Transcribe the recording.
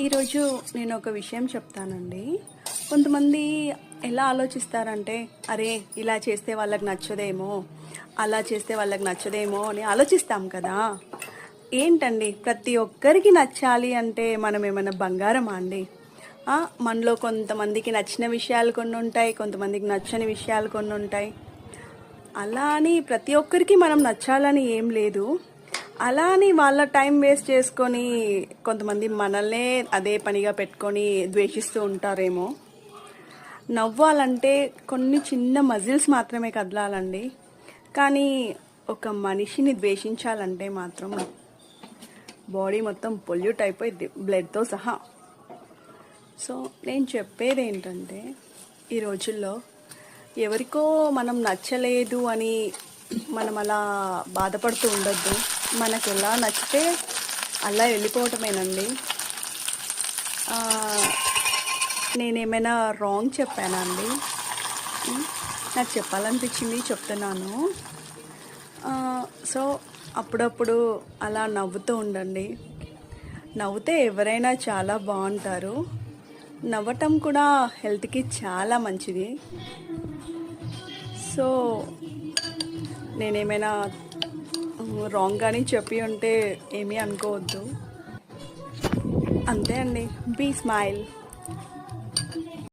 ఈరోజు నేను ఒక విషయం చెప్తానండి. కొంతమంది ఎలా ఆలోచిస్తారంటే, అరే ఇలా చేస్తే వాళ్ళకి నచ్చదేమో, అలా చేస్తే వాళ్ళకి నచ్చదేమో అని ఆలోచిస్తాం కదా. ఏంటండి, ప్రతి ఒక్కరికి నచ్చాలి అంటే మనం ఏమైనా బంగారమా అండి? మనలో కొంతమందికి నచ్చిన విషయాలు కొన్ని ఉంటాయి, కొంతమందికి నచ్చని విషయాలు కొన్ని ఉంటాయి. అలా అని ప్రతి ఒక్కరికి మనం నచ్చాలని ఏం లేదు. అలా అని వాళ్ళ టైం వేస్ట్ చేసుకొని కొంతమంది మనల్నే అదే పనిగా పెట్టుకొని ద్వేషిస్తూ ఉంటారేమో. నవ్వాలంటే కొన్ని చిన్న మజిల్స్ మాత్రమే కదలాలండి, కానీ ఒక మనిషిని ద్వేషించాలంటే మాత్రం బాడీ మొత్తం పొల్యూట్ అయిపోయింది, బ్లడ్తో సహా. సో నేను చెప్పేది ఏంటంటే, ఈ రోజుల్లో ఎవరికో మనం నచ్చలేదు అని మనం అలా బాధపడుతూ ఉండొద్దు. మనకు ఎలా నచ్చితే అలా వెళ్ళిపోవటమేనండి. నేనేమైనా రాంగ్ చెప్పానా అండి? నాకు చెప్పాలనిపించింది చెప్తున్నాను. సో అప్పుడప్పుడు అలా నవ్వుతూ ఉండండి. నవ్వుతే ఎవరైనా చాలా బాగుంటారు. నవ్వటం కూడా హెల్త్కి చాలా మంచిది. సో నేనేమైనా రాంగ్గానే చెప్పి ఉంటే ఏమీ అనుకోవద్దు. అంతే అండి. Be smile.